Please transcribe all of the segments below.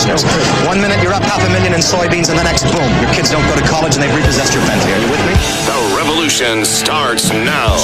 selfishness. 1 minute you're up $500,000 in soybeans, and the next, boom, your kids don't go to college and they've repossessed your Bentley. Are you with me? The revolution starts now.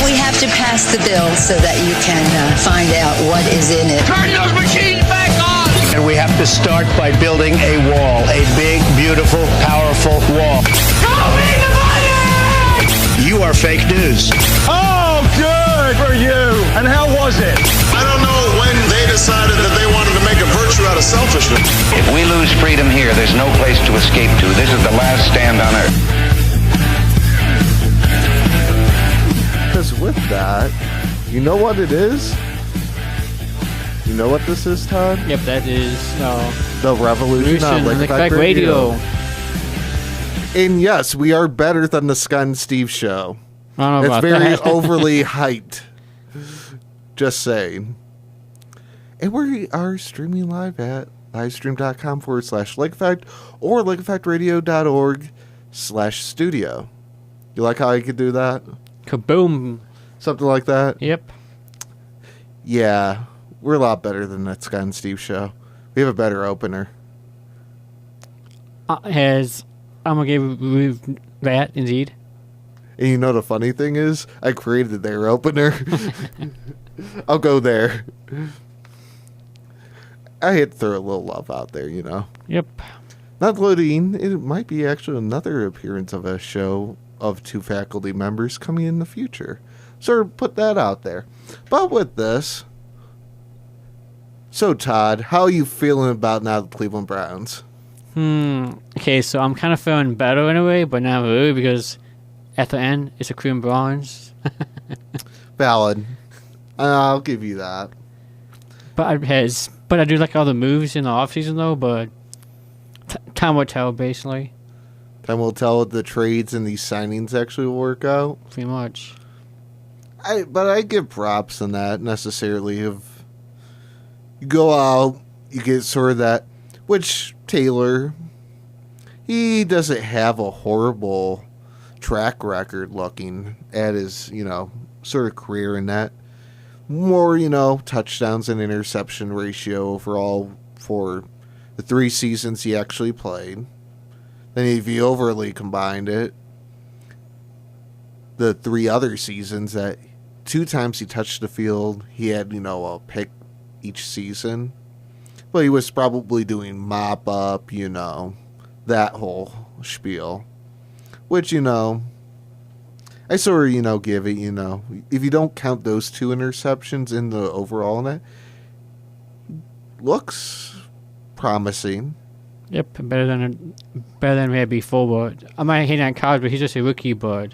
We have to pass the bill so that you can find out what is in it. Turn those machines back on! And we have to start by building a wall, a big, beautiful, powerful wall. Show me the money! You are fake news. Oh, good for you. And how was it? I don't know when they decided that they wanted to make a virtue out of selfishness. If we lose freedom here, there's no place to escape to. This is the last stand on Earth. Because with that, you know what it is? You know what this is, Todd? Yep, that is the Revolution on Lick Effect Radio. And yes, we are better than the Scott and Steve show. I don't know it's about very that. overly hyped. Just saying. And we are streaming live at livestream.com/Lick Effect or lickeffectradio.org/studio. You like how I could do that? Kaboom. Something like that? Yep. Yeah, we're a lot better than that Scott and Steve show. We have a better opener. I'm going to give you that, indeed. And you know the funny thing is, I created their opener. I'll go there. I had to throw a little love out there, you know. Yep. Not loading. It might be actually another appearance of a show of two faculty members coming in the future. So put that out there. But with this, so Todd, how are you feeling about now the Cleveland Browns? Okay, so I'm kind of feeling better in a way, but not really, because at the end, it's a Cleveland Browns. Valid. I'll give you that. But I do like all the moves in the offseason, though, but time will tell, basically. Time will tell if the trades and these signings actually will work out. Pretty much. But I give props on that, necessarily. If you go out, you get sort of that, which Taylor, he doesn't have a horrible track record looking at his, sort of career in that. More, touchdowns and interception ratio overall for the 3 seasons he actually played. Then if you overly combined it, the 3 other seasons that 2 times he touched the field, he had, a pick each season. But he was probably doing mop up, that whole spiel. Which, I sort of, give it, if you don't count those 2 interceptions in the overall net, looks promising. Yep, better than we had before. But I'm not hating on college, but he's just a rookie, but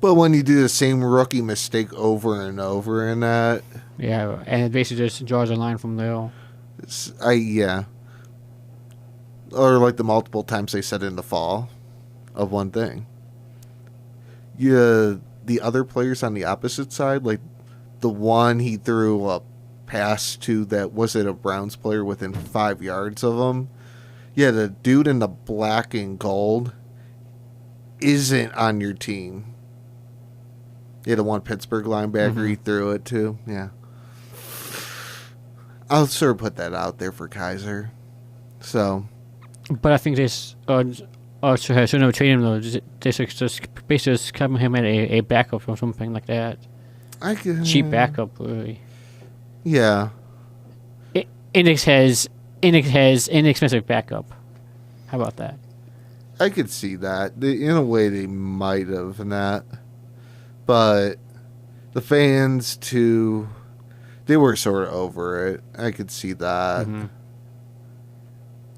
when you do the same rookie mistake over and over in that, yeah, and it basically just draws a line from there. Yeah. Or like the multiple times they said in the fall of one thing. Yeah, the other players on the opposite side, like the one he threw a pass to that wasn't a Browns player within 5 yards of him. Yeah, the dude in the black and gold isn't on your team. Yeah, the one Pittsburgh linebacker he threw it to. Yeah. I'll sort of put that out there for Kaiser. So. But I think this should never trade him, though. They should just basically just come him at a backup or something like that. Cheap backup, really. Yeah. Inexpensive backup. How about that? I could see that. In a way, they might have in that. But the fans, too, they were sort of over it. I could see that. Mm-hmm.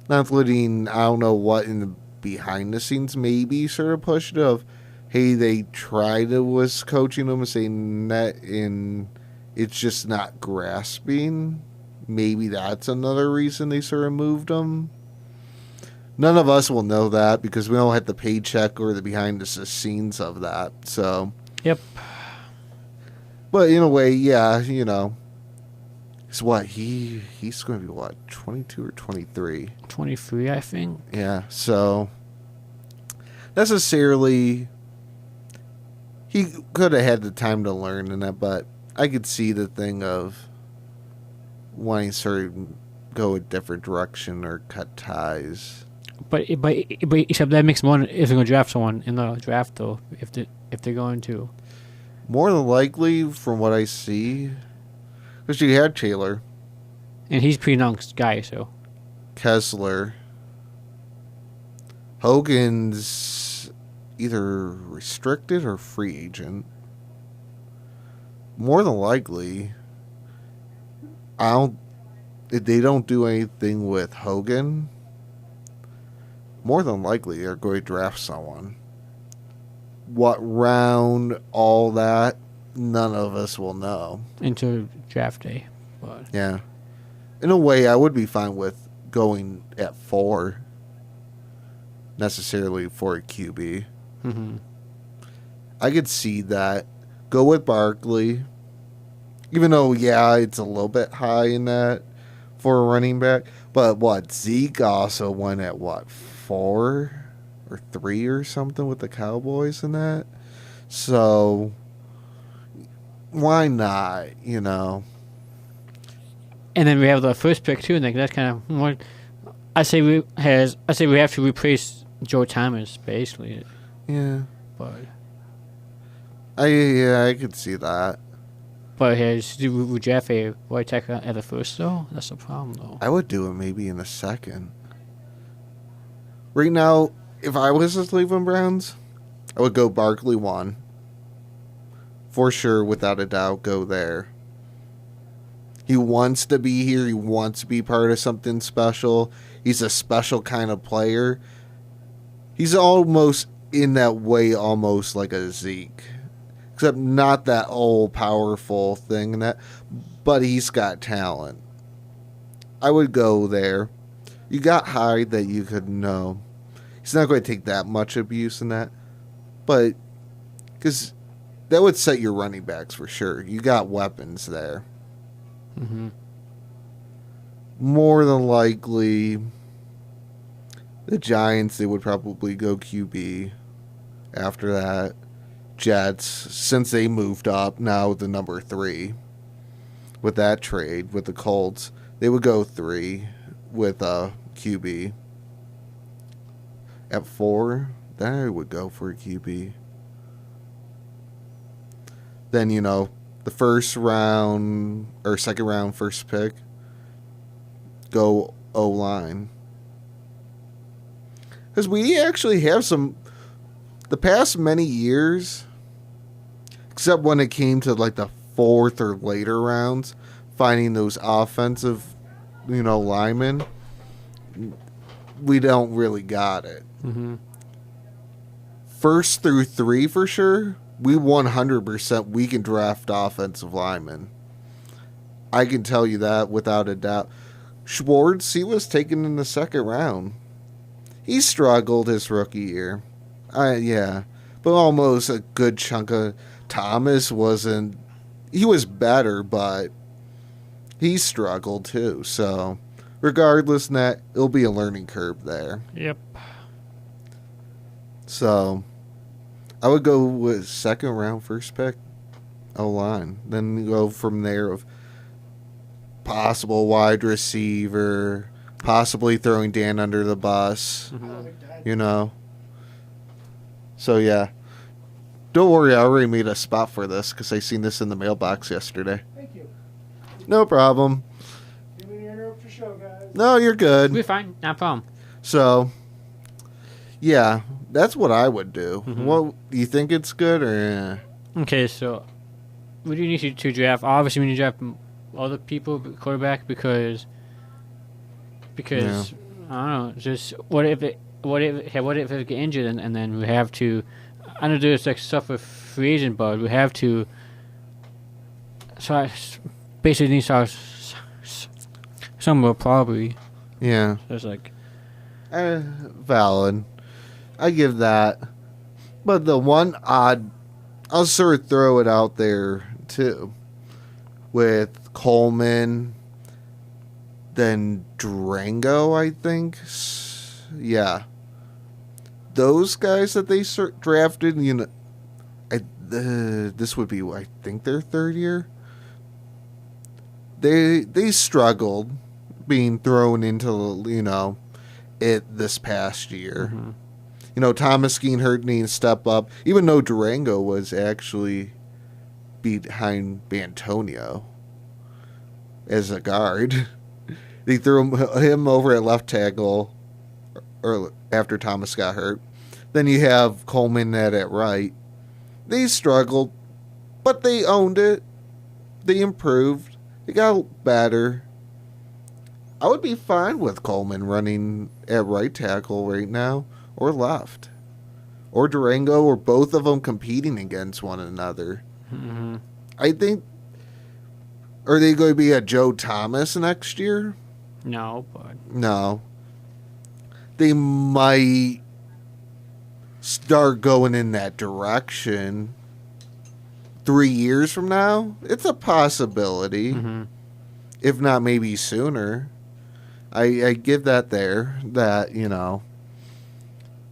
Not including, I don't know what in the behind the scenes maybe sort of pushed of, hey, they tried to was coaching them and saying that in it's just not grasping. Maybe that's another reason they sort of moved them. None of us will know that because we don't have the paycheck or the behind the scenes of that. So. Yep. But in a way, yeah, it's what he's going to be 22 or 23. 23, I think. Yeah. So necessarily, he could have had the time to learn in that, but I could see the thing of wanting to sort of go a different direction or cut ties. But except that makes one if they're going to draft someone in the draft though, if they're going to. More than likely, from what I see, because you had Taylor, and he's a pretty young guy, so Kessler, Hogan's either restricted or free agent. More than likely, if they don't do anything with Hogan, more than likely they're going to draft someone. What round, all that, none of us will know. Into draft day. But. Yeah. In a way, I would be fine with going at 4, necessarily for a QB. Mm-hmm. I could see that. Go with Barkley. Even though, yeah, it's a little bit high in that for a running back. But what? Zeke also went at what? 4 or 3 or something with the Cowboys in that? So, why not, you know? And then we have the first pick too, and that's kind of what I say we have to replace Joe Thomas basically. Yeah. But I could see that. But would draft a right tackle at the first though? That's the problem though. I would do it maybe in the second. Right now, if I was the Cleveland Browns, I would go Barkley 1. For sure, without a doubt, go there. He wants to be here. He wants to be part of something special. He's a special kind of player. He's almost, in that way, almost like a Zeke. Except not that old, powerful thing, and that, but he's got talent. I would go there. You got Hyde that you could know. He's not going to take that much abuse in that. But, because that would set your running backs for sure. You got weapons there. Mm-hmm. More than likely, the Giants, they would probably go QB after that. Jets, since they moved up, now the number 3. With that trade, with the Colts, they would go 3 with QB. At 4, then I would go for a QB. Then, you know, the first round, or second round, first pick, go O-line. Because we actually have some, the past many years, except when it came to like the 4th or later rounds, finding those offensive, you know, linemen, we don't really got it. Mm-hmm. 1st through 3 for sure, we 100% we can draft offensive linemen. I can tell you that without a doubt. Schwartz, he was taken in the 2nd round. He struggled his rookie year. Yeah. But almost a good chunk of Thomas wasn't... He was better, but he struggled too. So, regardless of that, it'll be a learning curve there. Yep. So, I would go with 2nd round, first pick, O-line. Then go from there of possible wide receiver, possibly throwing Dan under the bus, you know. So, yeah. Don't worry, I already made a spot for this because I seen this in the mailbox yesterday. Thank you. No problem. Didn't mean to interrupt your show, guys. No, you're good. We're fine. Not a problem. So, yeah, that's what I would do. Mm-hmm. What, do you think it's good or... Okay, so we do need to draft. Obviously, we need to draft other people, quarterback, because Yeah. I don't know. Just what if it get injured and then we have to. I don't do this like stuff with free agent, but we have to. So I basically need to somewhere probably. Yeah. So it's like valid. I give that. But the one odd, I'll sort of throw it out there too. With Coleman, then Drango, I think. Yeah. Those guys that they drafted, you know, this would be, I think, their 3rd year. they struggled being thrown into, it this past year. Thomas Skeen hurt needing to step up, even though Durango was actually behind Bantonio as a guard. They threw him over at left tackle or after Thomas got hurt. Then you have Coleman at right. They struggled, but they owned it. They improved. They got better. I would be fine with Coleman running at right tackle right now, or left, or Durango, or both of them competing against one another. I think. Are they going to be a Joe Thomas next year? No, but No. They might start going in that direction 3 years from now. It's a possibility. If not, maybe sooner. I give that there. That,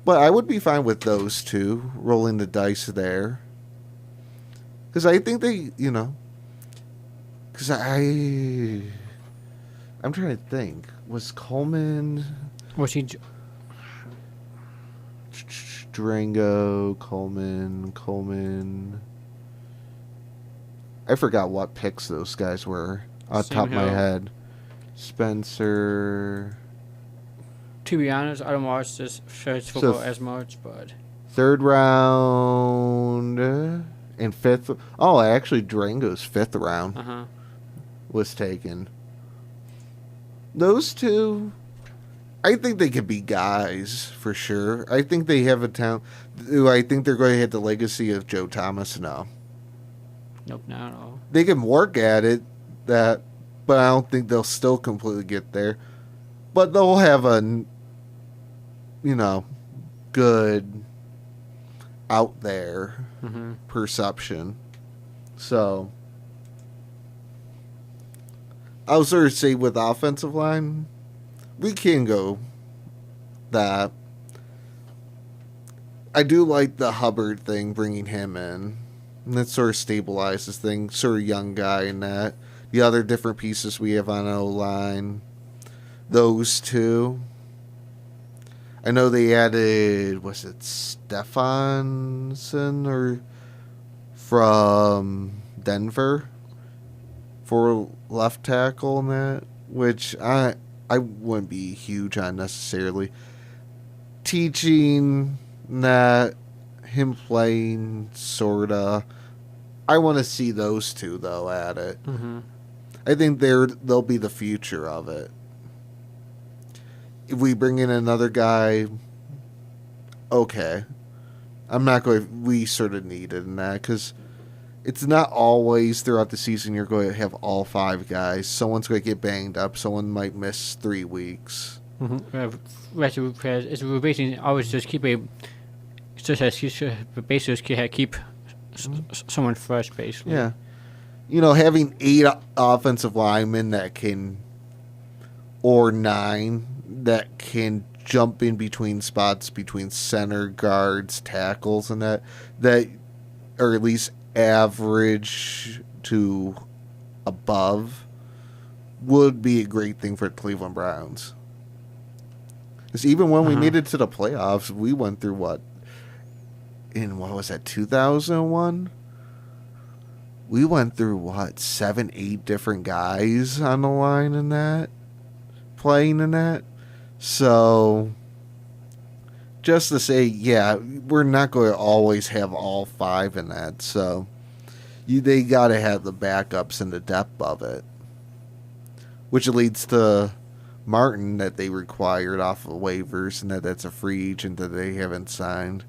But I would be fine with those two, rolling the dice there. Because I think they, Because I'm trying to think. Was Coleman... was he? Durango, Coleman. I forgot what picks those guys were off the top of my head. Spencer. To be honest, I don't watch this football as much, but 3rd round and 5th. Oh, actually, Durango's 5th round was taken. Those two, I think they could be guys for sure. I think they have a talent. Do I think they're going to hit the legacy of Joe Thomas? No. Nope, not at all. They can work at it, but I don't think they'll still completely get there. But they'll have a, good out there perception. So, I would sort of say with offensive line, we can go that. I do like the Hubbard thing, bringing him in. And that sort of stabilizes things. Sort of young guy in that. The other different pieces we have on O-line. Those two. I know they added, was it Stefanson or from Denver for left tackle and that, which I wouldn't be huge on necessarily. Teaching that, him playing sorta. I want to see those two though at it. I think they'll be the future of it. If we bring in another guy, okay. I'm not going. We sort of need it in that because it's not always throughout the season you're going to have all 5 guys. Someone's going to get banged up. Someone might miss 3 weeks. Right, so we're basically always just keep a. Basically keep someone fresh, basically. Yeah. Having 8 offensive linemen that can, or 9, that can jump in between spots between center, guards, tackles, and that or at least average to above, would be a great thing for the Cleveland Browns. Because even when we made it to the playoffs, we went through what was that, 2001? We went through 7, 8 different guys on the line in that, playing in that. So, just to say, yeah, we're not going to always have all 5 in that. So, they got to have the backups and the depth of it. Which leads to Martin that they required off of waivers, and that's a free agent that they haven't signed.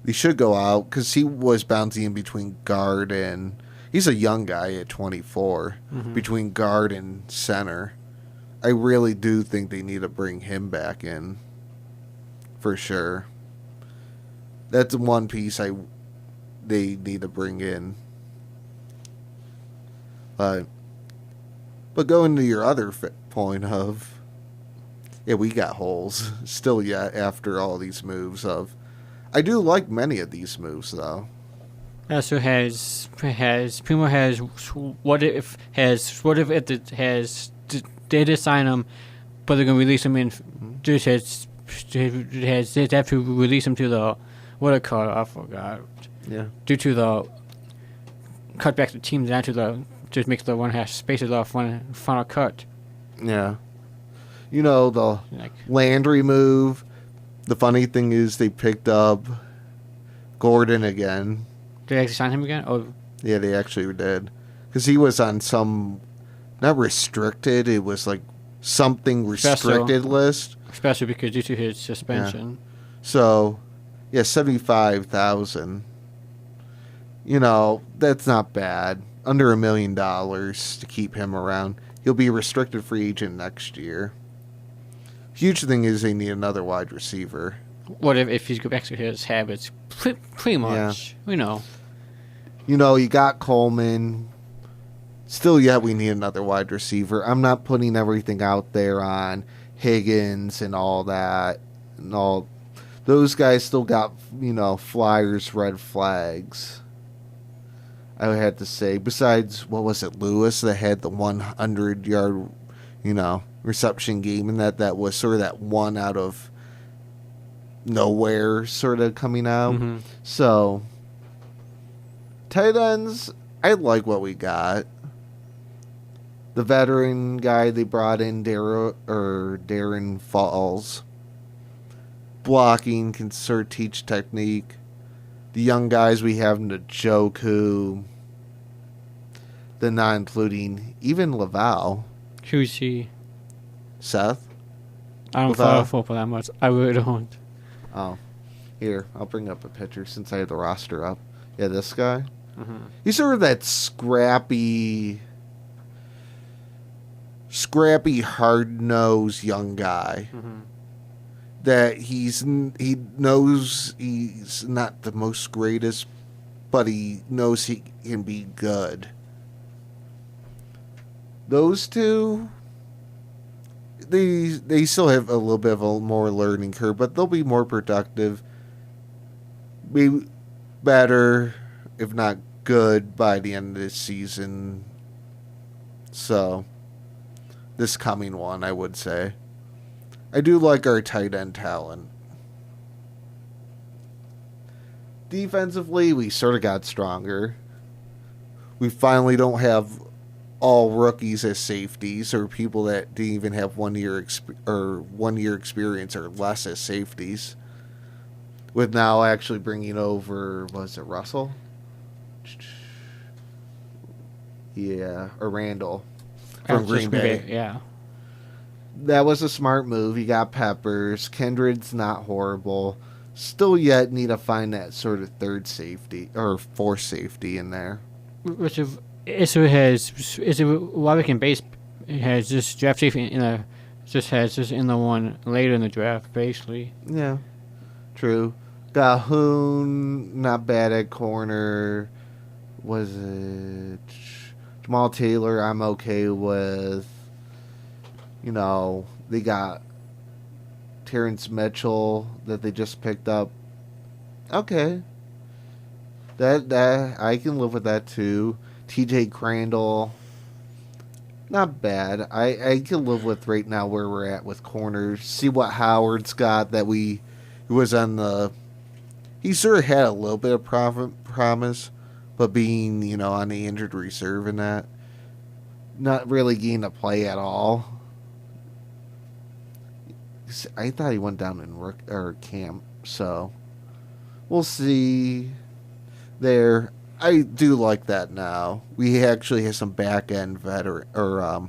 He should go out because he was bouncing in between guard and... He's a young guy at 24, between guard and center. I really do think they need to bring him back in, for sure. That's one piece they need to bring in. But going to your other point of, yeah, we got holes still yet after all these moves of. I do like many of these moves though. Also has Primo has what if it has they did sign him, but they're gonna release him in. Just has they have to release him to the what it called, I forgot. Yeah. Due to the cut back the team down to the just makes the one half spaces off one final cut. Yeah. You know, the Like Landry move. The funny thing is they picked up Gordon again. did they actually sign him again? Oh, Yeah, they actually did. Because he was on some, not restricted, it was like something restricted list. especially because due to his suspension. So, yeah, 75,000. You know, that's not bad. Under $1 million to keep him around. He'll be a restricted free agent next year. Huge thing is they need another wide receiver. What if he's go back to his habits? Pretty much, we know. You know, you got Coleman. Still yet we need another wide receiver. I'm not putting everything out there on Higgins and all that. And all those guys still got, you know, flyers, red flags. I would have to say. Besides, what was it, Lewis that had the 100-yard, you know, reception game, and that was sort of that one out of nowhere sort of coming out. Mm-hmm. So, tight ends, I like what we got. The veteran guy they brought in, Darren Falls. Blocking can sort of teach technique. The young guys we have, Njoku. Then not including even Laval. Who's he? Seth? I don't follow football that much. I really don't. Oh. Here, I'll bring up a picture since I have the roster up. Yeah, this guy. Mm-hmm. He's sort of that scrappy, hard-nosed young guy. Mm-hmm. That he knows he's not the most greatest, but he knows he can be good. Those two, they still have a little bit of a more learning curve, but they'll be more productive, be better, if not good, by the end of this season. So, this coming one, I would say. I do like our tight end talent. Defensively, we sort of got stronger. We finally don't have all rookies as safeties or people that didn't even have 1 year experience or less as safeties. With now actually bringing over, was it Russell? Yeah, or Randall from Green Bay. Yeah. That was a smart move. You got Peppers. Kindred's not horrible. Still yet need to find that sort of third safety or fourth safety in there. Which Wabican base has this draft safety in the one later in the draft, basically. Yeah, true. Gahoon, not bad at corner. Was it Jamal Taylor? I'm okay with. You know, they got Terrence Mitchell that they just picked up. Okay. That I can live with that too. TJ Crandall. Not bad. I can live with right now where we're at with corners. See what Howard's got that he was on the. He sort of had a little bit of promise, but being, you know, on the injured reserve and that. Not really getting to play at all. I thought he went down in camp, so we'll see there. I do like that now. We actually have some back end veteran or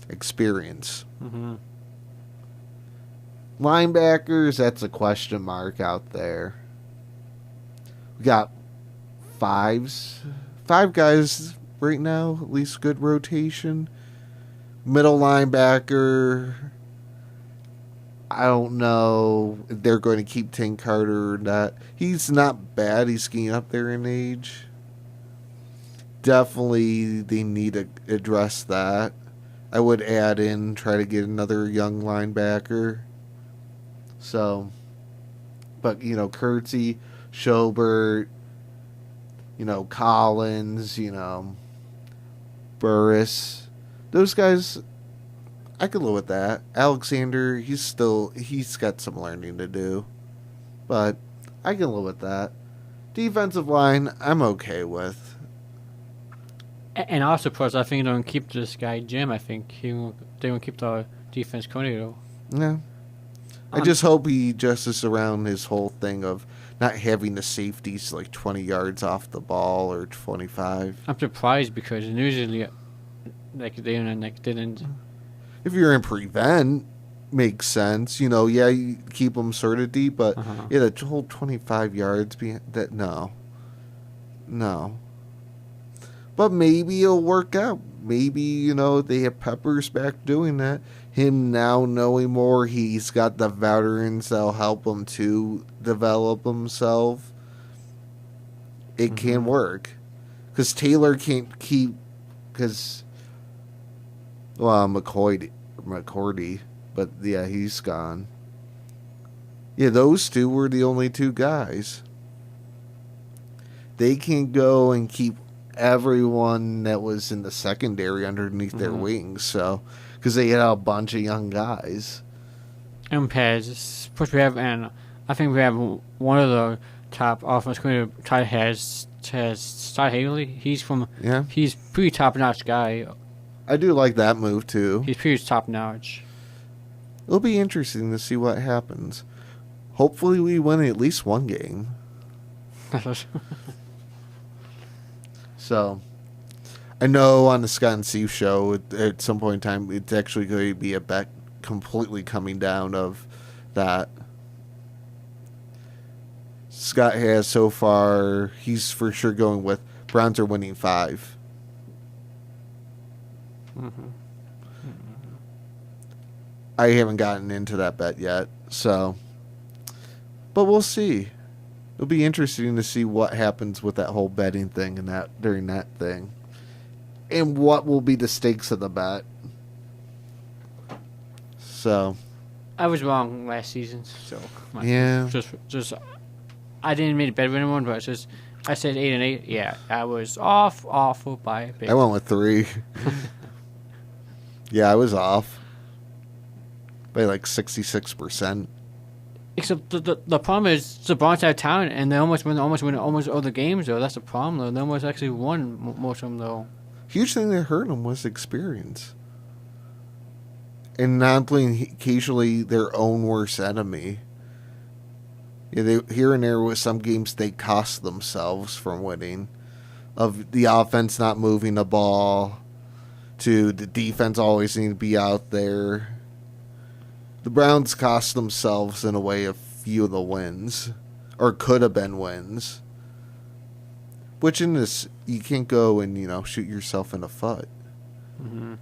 experience. Mm-hmm. Linebackers, that's a question mark out there. We got five guys right now, at least good rotation. Middle linebacker. I don't know if they're going to keep Tank Carter or not. He's not bad. He's getting up there in age. Definitely they need to address that. I would add in, try to get another young linebacker. So, but, you know, Kurtzy, Schobert, Collins, Burris. Those guys, I could live with that. Alexander, he's got some learning to do. But I can live with that. Defensive line, I'm okay with. And also, plus, I think they're going to keep this guy, Jim. I think they will keep the defense coordinator. Yeah. I just hope he adjusts around his whole thing of not having the safeties 20 yards off the ball or 25. I'm surprised because usually, they didn't. If you're in prevent, makes sense. You keep them sort of deep, but the whole 25 yards being that no. But maybe it'll work out. Maybe, they have Peppers back doing that. Him now knowing more, he's got the veterans that'll help him to develop himself. It can work. Because Taylor can't keep... McCourty. But, yeah, he's gone. Yeah, those two were the only two guys. They can go and keep everyone that was in the secondary underneath their wings, so because they had a bunch of young guys. And Paz, plus we have, and I think we have one of the top offense coordinator. Todd has Todd Haley. He's pretty top notch guy. I do like that move too. He's pretty top notch. It'll be interesting to see what happens. Hopefully, we win at least one game. So, I know on the Scott and Steve show, at some point in time, it's actually going to be a bet completely coming down of that. Scott has so far, he's for sure going with Browns are winning 5. I haven't gotten into that bet yet, so. But we'll see. It'll be interesting to see what happens with that whole betting thing and that during that thing. And what will be the stakes of the bet. So. I was wrong last season, so. Yeah. Just, I didn't make a bet with anyone, but it's just, I said 8-8. Yeah, I was awful by a bit. I went with 3. Yeah, I was off. By 66%. Except the problem is the Browns have talent, and they almost win all the games, though. That's the problem, though. They almost actually won most of them, though. Huge thing that hurt them was experience. And not playing occasionally their own worst enemy. Yeah, here and there with some games they cost themselves from winning. Of the offense not moving the ball, to the defense always needing to be out there. The Browns cost themselves, in a way, a few of the wins. Or could have been wins. Which in this, you can't go and, shoot yourself in the foot. Mm-hmm.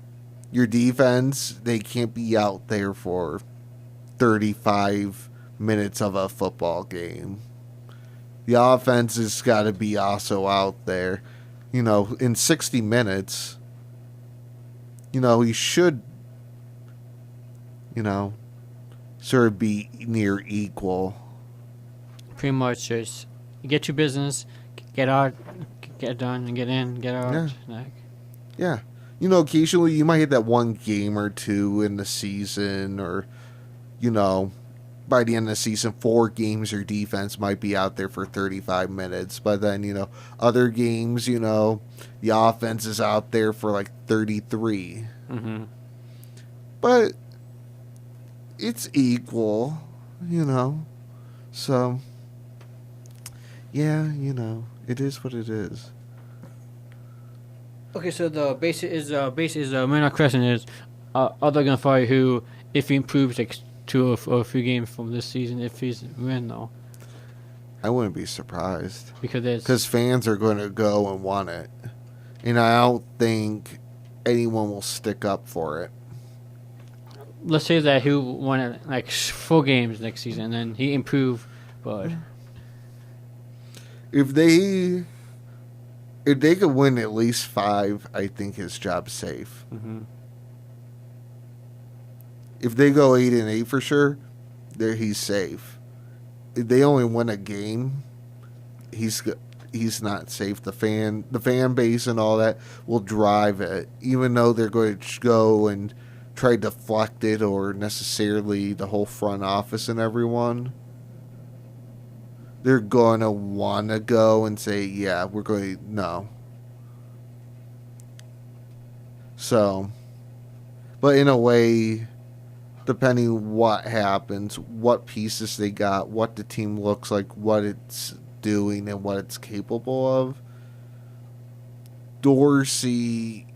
Your defense, they can't be out there for 35 minutes of a football game. The offense has got to be also out there. In 60 minutes, you should, sort of be near equal. Pretty much just get your business, get out, get done, and get in, get out. Yeah. Occasionally you might hit that one game or two in the season, or, by the end of the season, 4 games your defense might be out there for 35 minutes. But then, other games, the offense is out there for 33. Mm-hmm. But it's equal, So, yeah, it is what it is. Okay, so the base is my question is, are they gonna fire who if he improves 2 or 3 games from this season if he's win though? I wouldn't be surprised because fans are going to go and want it, and I don't think anyone will stick up for it. Let's say that he won 4 games next season, and then he improved, but if they could win at least 5, I think his job's safe. Mm-hmm. If they go 8-8 for sure, he's safe. If they only win a game, he's he's not safe. The fan base and all that will drive it, even though they're going to go and try to deflect it, or necessarily the whole front office and everyone. They're going to want to go and say, yeah, we're going to, no. So, but in a way, depending what happens, what pieces they got, what the team looks like, what it's doing, and what it's capable of, Dorsey,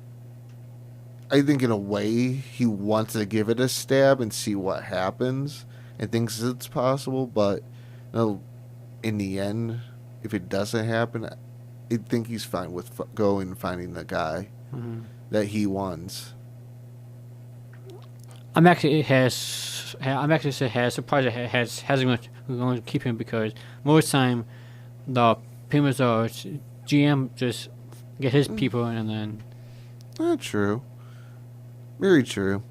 I think in a way, he wants to give it a stab and see what happens, and thinks it's possible, but in the end, if it doesn't happen, I think he's fine with going and finding the guy that he wants. I'm actually surprised it hasn't going to keep him, because most time the Pumas GM just get his people and then. Not true. Very true.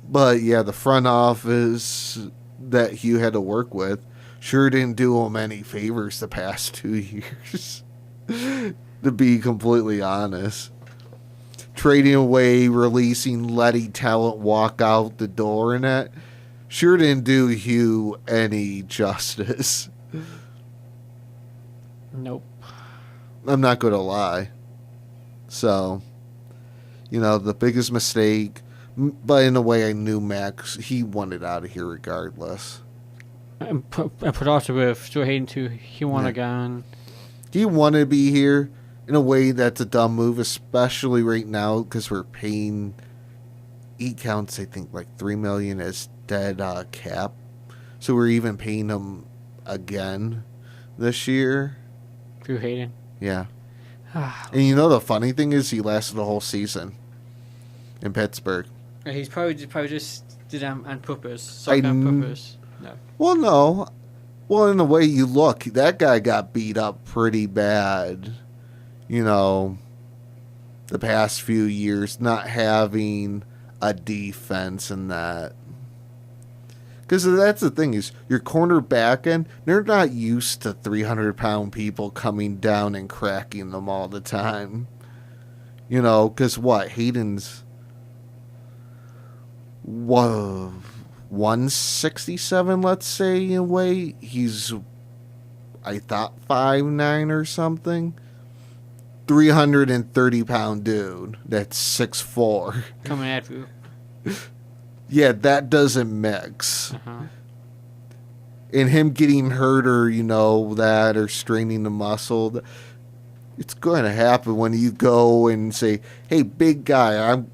But yeah, the front office that Hugh had to work with sure didn't do him any favors the past 2 years. To be completely honest. Trading away, releasing, letting talent walk out the door and that sure didn't do Hugh any justice. Nope. I'm not going to lie. So, the biggest mistake, but in a way I knew Max, he wanted out of here regardless. And put also with Stuart Hayden too, he wanted gone. He wanted to be here. In a way, that's a dumb move, especially right now, because we're paying, he counts, I think, like $3 million as dead cap. So we're even paying him again this year. Drew Hayden. Yeah. And the funny thing is, he lasted the whole season in Pittsburgh. He's probably just did on purpose. On purpose. No. Well, no. Well, in the way you look, that guy got beat up pretty bad. The past few years, not having a defense and that. Because that's the thing is, your cornerback end, they're not used to 300-pound people coming down and cracking them all the time. Because Hayden's 167, let's say, in weight. He's, I thought, 5'9" or something. 330-pound dude that's 6'4". Coming at you. Yeah, that doesn't mix. And him getting hurt or, or straining the muscle, it's going to happen when you go and say, hey, big guy,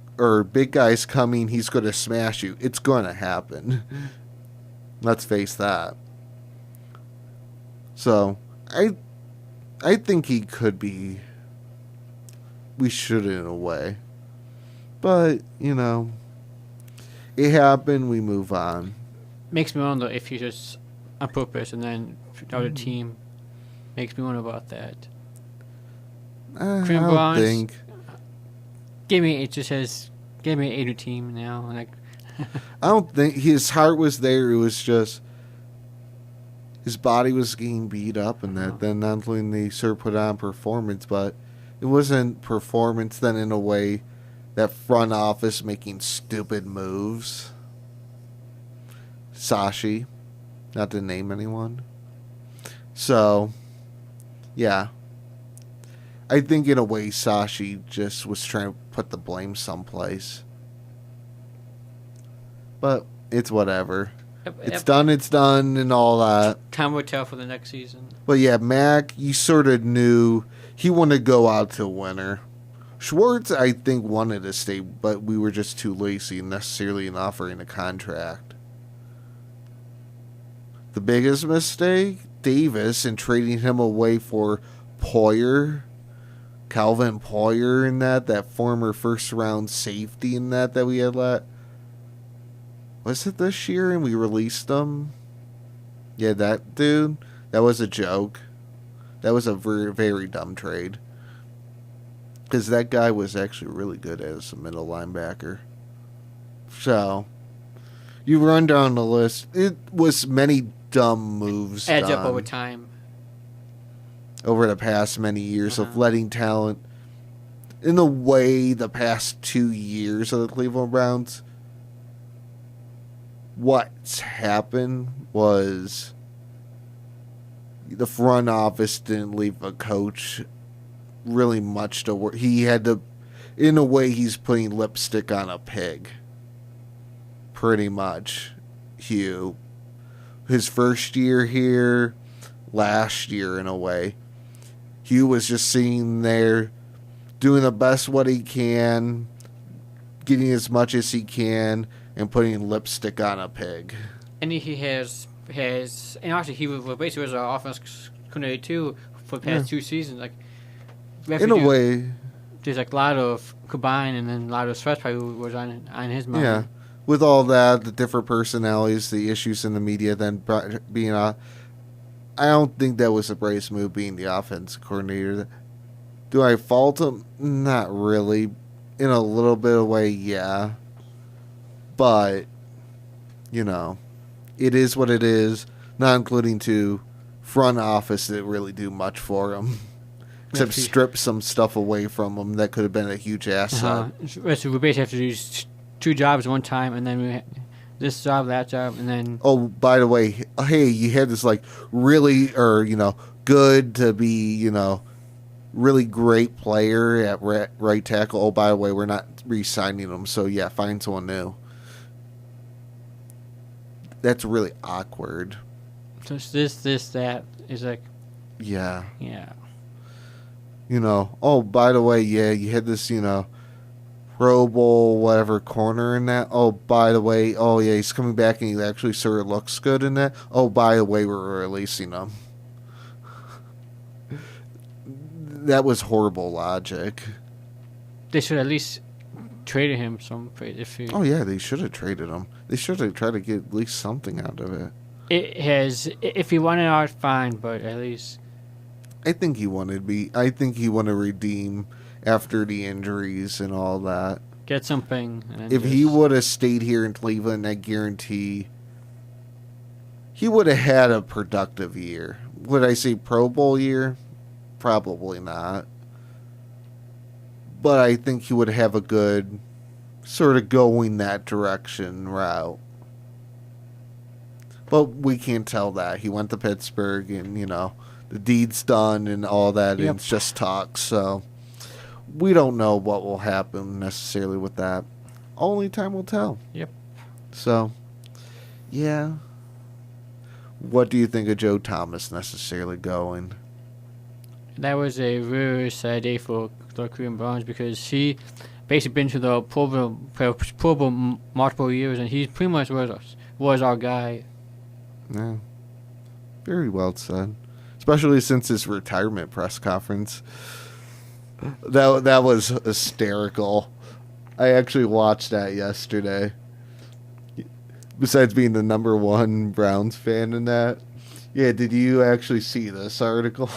big guy's coming, he's going to smash you. It's going to happen. Let's face that. So, I think he could be. We should in a way. But, it happened, we move on. Makes me wonder if you just on purpose and then the other team. Makes me wonder about that. I don't think. It just says, give me a new team now. Like, I don't think his heart was there. It was just his body was getting beat up and that. Then not only they sort of put on performance, but it wasn't performance then in a way that front office making stupid moves. Sashi, not to name anyone. So, yeah. I think in a way Sashi just was trying to put the blame someplace. But it's whatever. It's done and all that. Time will tell for the next season. But yeah, Mac, you sort of knew he wanted to go out to winner. Schwartz, I think, wanted to stay, but we were just too lazy necessarily in offering a contract. The biggest mistake, Davis, in trading him away for Poyer, Calvin Poyer, and that former first-round safety and that we had was it this year and we released him? Yeah, that dude, that was a joke. That was a very, very dumb trade. Because that guy was actually really good as a middle linebacker. So, you run down the list. It was many dumb moves Adds done. up over time. over the past many years of letting talent. In a way, the past 2 years of the Cleveland Browns, what's happened was the front office didn't leave a coach really much to work. He had to, in a way, he's putting lipstick on a pig. Pretty much, Hugh. His first year here, last year in a way, Hugh was just sitting there doing the best what he can, getting as much as he can, and putting lipstick on a pig. And he has, and actually he was basically was our offense coordinator too for the past 2 seasons. Like, in a way, there's like a lot of combine and then a lot of stress probably was on his mind. Yeah, with all that, the different personalities, the issues in the media, then being I don't think that was a Brace move being the offense coordinator. Do I fault him? Not really. In a little bit of a way, yeah. But, you know, it is what it is. Not including to front office that really do much for him. Except strip some stuff away from him that could have been a huge asset. So we basically have to do 2 jobs at one time, and then this job, that job, and then... Oh, by the way, hey, you had this, like, really, or, you know, good to be, you know, really great player at right tackle. Oh, by the way, we're not re-signing him, so yeah, find someone new. That's really awkward. Just this, that is like... Yeah. Yeah. You know, oh, by the way, yeah, you had this, you know, Pro Bowl, whatever, corner in that. Oh, by the way, oh, yeah, he's coming back and he actually sort of looks good in that. Oh, by the way, we're releasing him. That was horrible logic. They should at least traded him some. Oh, yeah, they should have traded him. They should have tried to get at least something out of it. It has, if he wanted out, fine, but at least... I think he wanted to redeem after the injuries and all that. Get something. If he would have stayed here in Cleveland, I guarantee he would have had a productive year. Would I say Pro Bowl year? Probably not. But I think he would have a good sort of going that direction route. But we can't tell that. He went to Pittsburgh and, you know, the deed's done and all that, and it's just talk. So we don't know what will happen necessarily with that. Only time will tell. Yep. So, yeah. What do you think of Joe Thomas necessarily going? That was a very sad day for the Cleveland Browns because he basically been to the Pro Bowl multiple years, and he pretty much was our guy. Yeah. Very well said. Especially since his retirement press conference. That was hysterical. I actually watched that yesterday. Besides being the number 1 Browns fan in that. Yeah, did you actually see this article?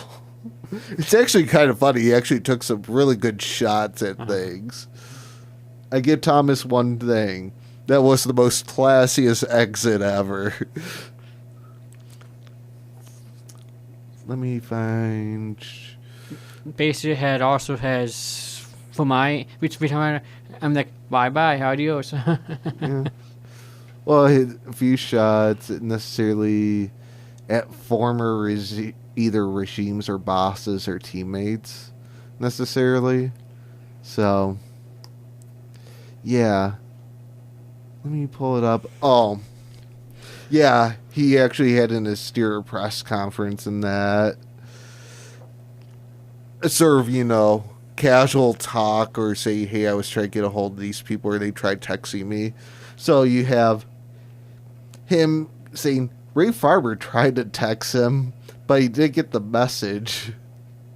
It's actually kind of funny. He actually took some really good shots at things. I give Thomas one thing. That was the most classiest exit ever. Let me find... Basically also has, for my, which I'm like, bye-bye, adios. Yeah. Well, a few shots, necessarily at former either regimes or bosses or teammates, necessarily. So, yeah. Let me pull it up. Oh, yeah, he actually had an austere press conference in that. Sort of, you know, casual talk or say, hey, I was trying to get a hold of these people or they tried texting me. So you have him saying Ray Farber tried to text him, but he did get the message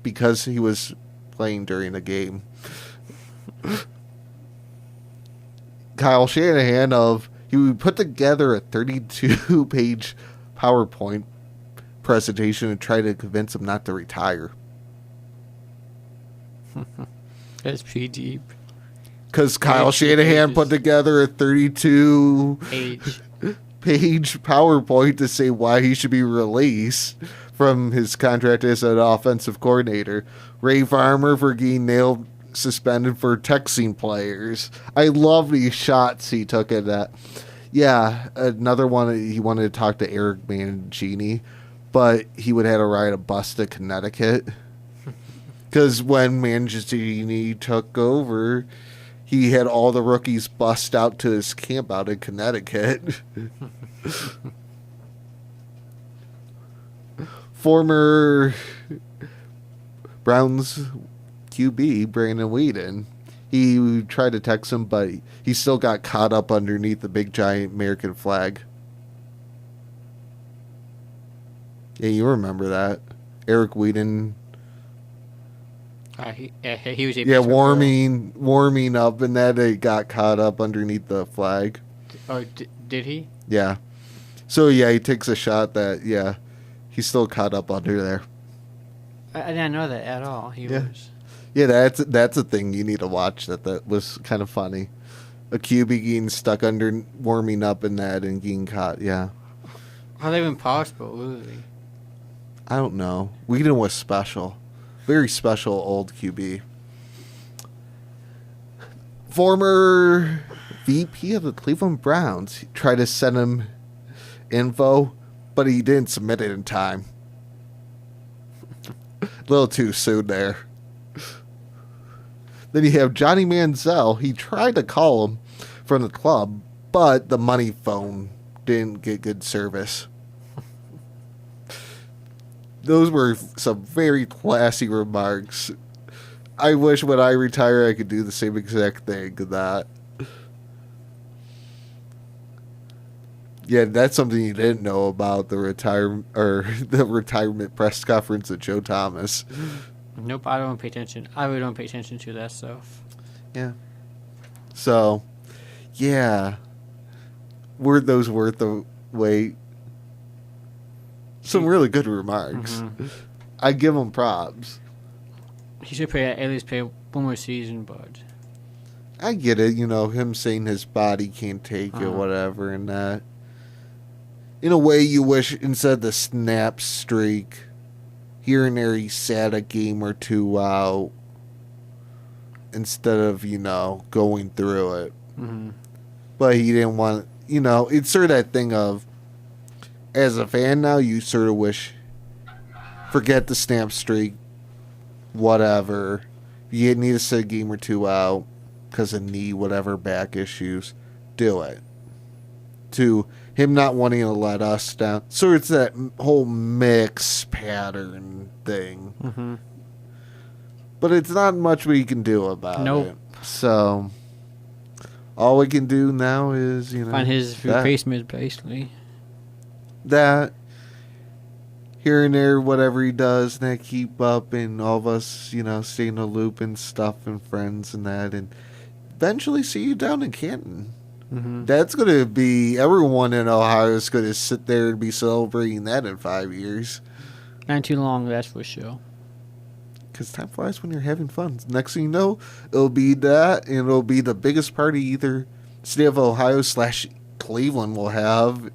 because he was playing during the game. Kyle Shanahan he put together a 32-page PowerPoint presentation and tried to convince him not to retire. That's pretty deep. Because Kyle Shanahan put together a 32-page PowerPoint to say why he should be released from his contract as an offensive coordinator. Ray Farmer for getting nailed, suspended for texting players. I love these shots he took at that. Yeah, another one, he wanted to talk to Eric Mangini, but he would have to ride a bus to Connecticut. Because when Mangini took over, he had all the rookies bust out to his camp out in Connecticut. Former Browns QB, Brandon Weeden, he tried to text him, but he still got caught up underneath the big giant American flag. Yeah, you remember that. Eric Weeden. He was warming up, and that he got caught up underneath the flag. Oh, did he? Yeah. So, yeah, he takes a shot that, yeah, he's still caught up under there. I didn't know that at all. He was. Yeah, that's a thing you need to watch. That was kind of funny. A QB getting stuck under, warming up in that and getting caught, yeah. How's that even possible, really? I don't know. Weeden was special. Very special old QB. Former VP of the Cleveland Browns. He tried to send him info, but he didn't submit it in time. A little too soon there. Then you have Johnny Manziel. He tried to call him from the club, but the money phone didn't get good service. Those were some very classy remarks. I wish when I retire I could do the same exact thing. That. Yeah, that's something you didn't know about the retirement press conference of Joe Thomas. Nope, I don't pay attention. I really don't pay attention to that stuff. Yeah. So, yeah. Were those worth the wait? Some really good remarks. Mm-hmm. I give him props. He should at least play one more season, but I get it. You know, him saying his body can't take it, whatever, and that. In a way, you wish instead of the snap streak, here and there he sat a game or two out instead of, going through it. Mm-hmm. But he didn't want, it's sort of that thing of, as a fan now, you sort of wish, forget the snap streak, whatever. You need to sit a game or two out because of knee, whatever, back issues. Do it. To him not wanting to let us down. So it's that whole mix pattern thing. Mm-hmm. But it's not much we can do about it. So all we can do now is, find his replacement, basically. That here and there, whatever he does, and that keep up, and all of us, stay in the loop and stuff, and friends and that, and eventually see you down in Canton. Mm-hmm. That's going to be, everyone in Ohio is going to sit there and be celebrating that in 5 years. Not too long, that's for sure. Because time flies when you're having fun. Next thing you know, it'll be that, and it'll be the biggest party either state of Ohio / Cleveland will have.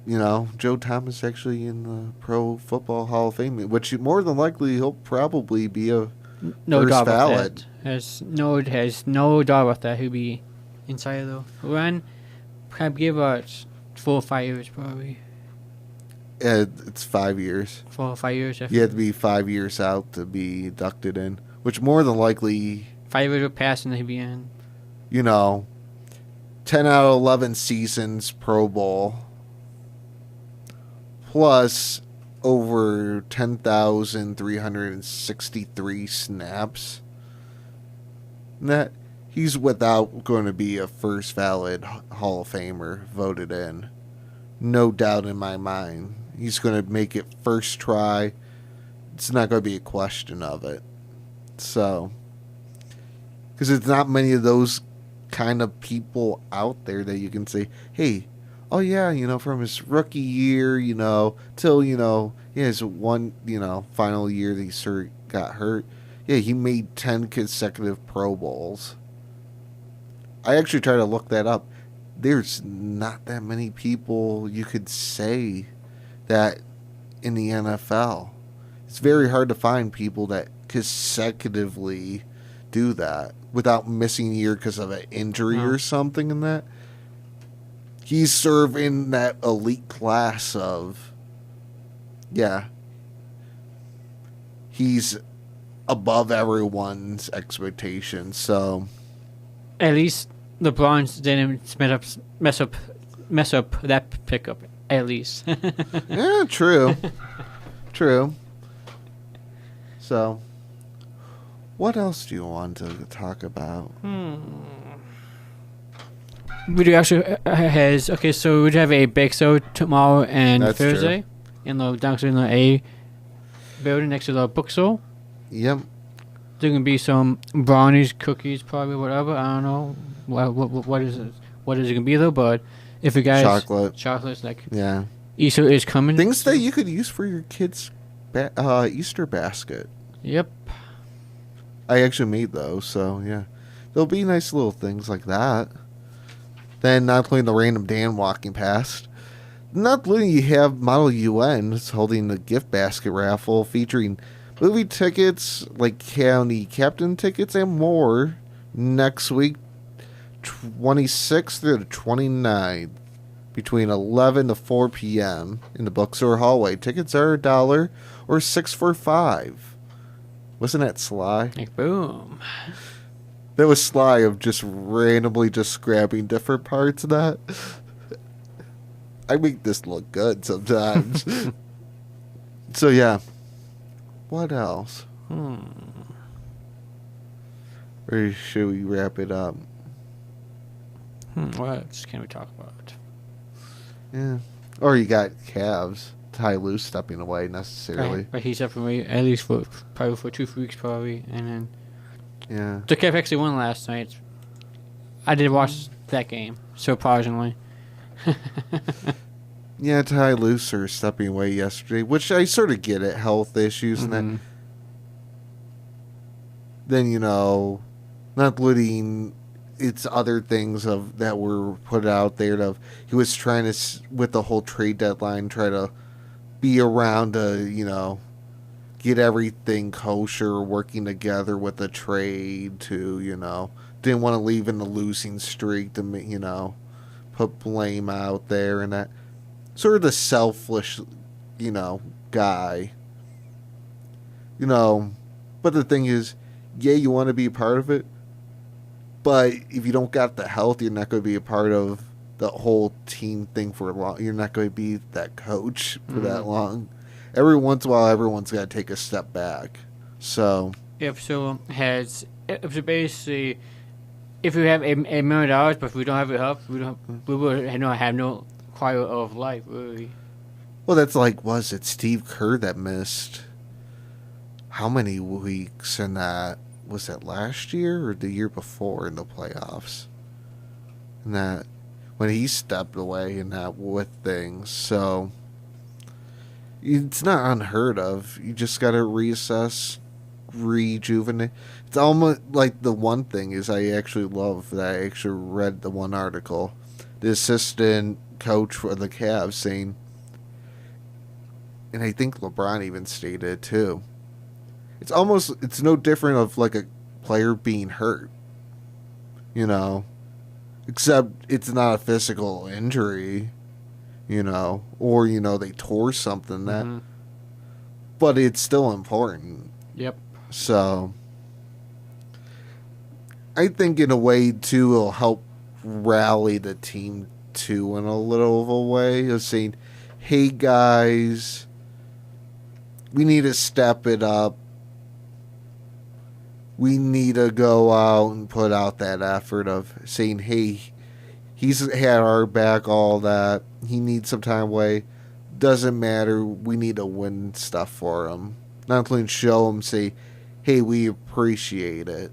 Joe Thomas actually in the Pro Football Hall of Fame, which more than likely he'll probably be a first ballot. Has no doubt about that. He'll be inside of the run. Probably give us 4 or 5 years, probably. It's 5 years. 4 or 5 years. You have to be 5 years out to be inducted in, which more than likely 5 years will pass and he'll be in. 10 out of 11 seasons Pro Bowl. Plus over 10,363 snaps. That he's without going to be a first valid Hall of Famer voted in. No doubt in my mind. He's going to make it first try. It's not going to be a question of it. So, because it's not many of those kind of people out there that you can say, hey, oh yeah, from his rookie year, till, his one, final year that he sort of got hurt. Yeah, he made 10 consecutive Pro Bowls. I actually tried to look that up. There's not that many people you could say that in the NFL. It's very hard to find people that consecutively do that without missing a year because of an injury or something in that. He's sort of in that elite class of, he's above everyone's expectations. So At least the Browns didn't mess up that pickup. At least. yeah, true. So, what else do you want to talk about? We do actually so we have a bake sale tomorrow and That's Thursday in the downstairs in the A building next to the book store. Yep. There's gonna be some brownies, cookies, probably whatever. I don't know what is it. What is it gonna be though? But if you guys chocolates like Easter is coming. Things that you could use for your kids' Easter basket. Yep. I actually made those, so yeah, there'll be nice little things like that. Then not playing the random Dan walking past. Not letting you have Model UN holding the gift basket raffle featuring movie tickets, like county captain tickets, and more next week, 26th through the 29th, between 11 to 4 p.m. in the bookstore hallway. Tickets are $1 or $6 for $5. Wasn't that Sly? Like, boom. That was Sly of just randomly just grabbing different parts of that. I make this look good sometimes. So yeah. What else? Or should we wrap it up? What else can we talk about? Yeah. Or you got Cavs. Ty Lue stepping away necessarily. Right, but he's up away at least for 2 weeks probably, and then the Cavs actually won last night. I did watch that game, surprisingly. Yeah, Ty Lue stepping away yesterday, which I sort of get it, health issues and that. Then not letting it's other things of that were put out there. Of he was trying to with the whole trade deadline, try to be around to get everything kosher, working together with the trade to didn't want to leave in the losing streak to put blame out there and that sort of the selfish guy. But the thing is, you want to be a part of it, but if you don't got the health, you're not going to be a part of the whole team thing for long. You're not going to be that coach for that long. Every once in a while, everyone's got to take a step back. So basically, if we have $1 million, but if we don't have it help, we will have no quality of life, really. Well, that's like, was it Steve Kerr that missed how many weeks in that? Was that last year or the year before in the playoffs? And that when he stepped away and that with things. So it's not unheard of. You just got to reassess, rejuvenate. It's almost like the one thing is I actually love that I actually read the one article. The assistant coach for the Cavs saying, and I think LeBron even stated it too, it's no different of like a player being hurt, except it's not a physical injury, or they tore something but it's still important. Yep. So I think in a way too it'll help rally the team too in a little of a way of saying, hey guys, we need to step it up. We need to go out and put out that effort of saying, hey, he's had our back, all that. He needs some time away. Doesn't matter. We need to win stuff for him. Not only show him, say, hey, we appreciate it.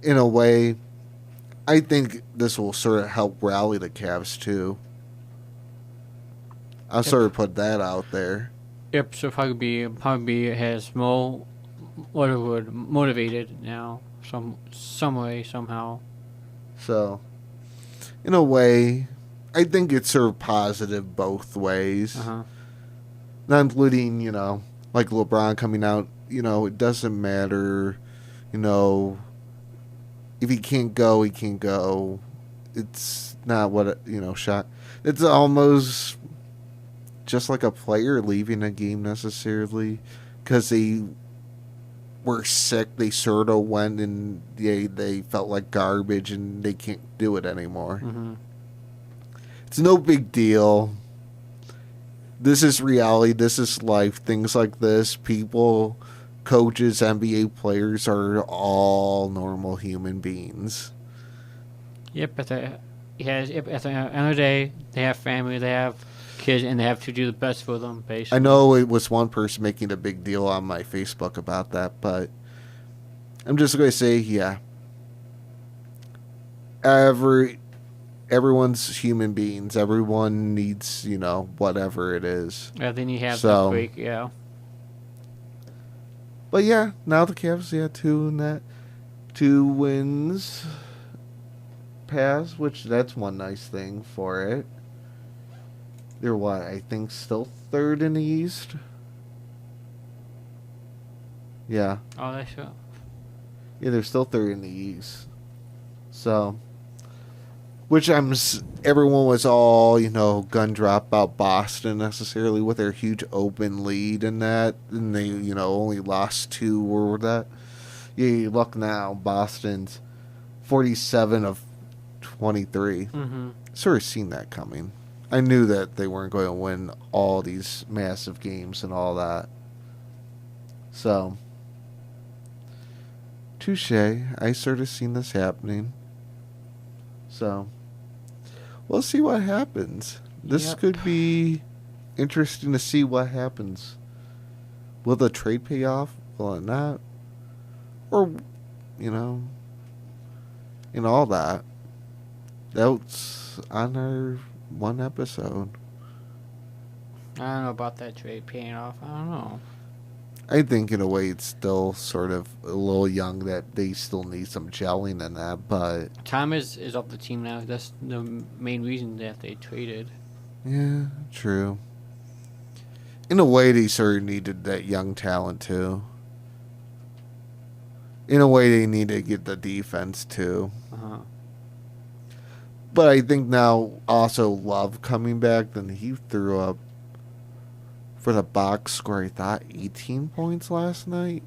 In a way, I think this will sort of help rally the Cavs too. I'll sort of put that out there. Yep, so probably has more motivated now, some way, somehow. So, in a way, I think it's sort of positive both ways. Not including, like LeBron coming out, it doesn't matter, if he can't go, he can't go. It's not what, shot. It's almost just like a player leaving a game necessarily because they were sick. They sort of went and they felt like garbage and they can't do it anymore. Mm-hmm. It's no big deal. This is reality. This is life. Things like this, people, coaches, NBA players are all normal human beings. Yep, at the end of the day, they have family, they have kids, and they have to do the best for them, basically. I know it was one person making a big deal on my Facebook about that, but I'm just going to say, yeah. Everyone's human beings. Everyone needs, whatever it is. Yeah, then you have that break, yeah. But yeah, now the Cavs, 2 wins pass, which that's one nice thing for it. They're I think still third in the East? Yeah. Oh, that's right. Yeah, they're still third in the East. So, which everyone was all, gun drop about Boston necessarily with their huge open lead in that. And they, only lost 2 or that. Yeah, you look now, Boston's 47 of 23. Mm-hmm. Sort of seen that coming. I knew that they weren't going to win all these massive games and all that. So, touche. I sort of seen this happening. So, we'll see what happens. This could be interesting to see what happens. Will the trade pay off? Will it not? Or, and all that. That's on our one episode. I don't know about that trade paying off. I don't know. I think in a way it's still sort of a little young that they still need some gelling in that, but... Tom is off the team now. That's the main reason that they traded. Yeah, true. In a way they sort of needed that young talent too. In a way they need to get the defense too. Uh-huh. But I think now also Love coming back, then he threw up for the box score, I thought 18 points last night.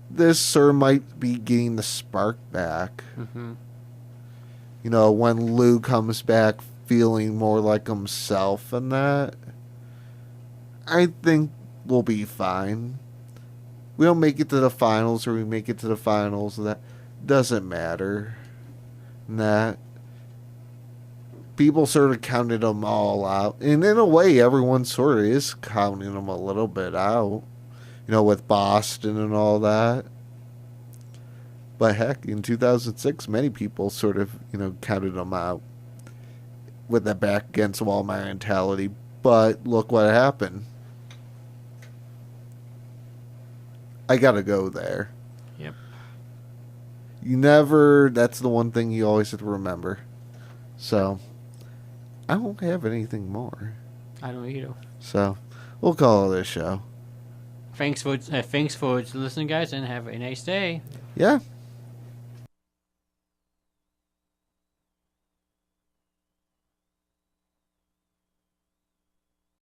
This sort of might be getting the spark back. Mm-hmm. When Lou comes back feeling more like himself and that, I think we'll be fine. We don't make it to the finals or we make it to the finals, that doesn't matter. That people sort of counted them all out, and in a way everyone sort of is counting them a little bit out, with Boston and all that. But heck, in 2006 many people sort of counted them out with the back against the wall mentality, but look what happened. I gotta go there. Yep. That's the one thing you always have to remember. So, I don't have anything more. I don't either. So, we'll call it a show. Thanks for listening, guys, and have a nice day. Yeah.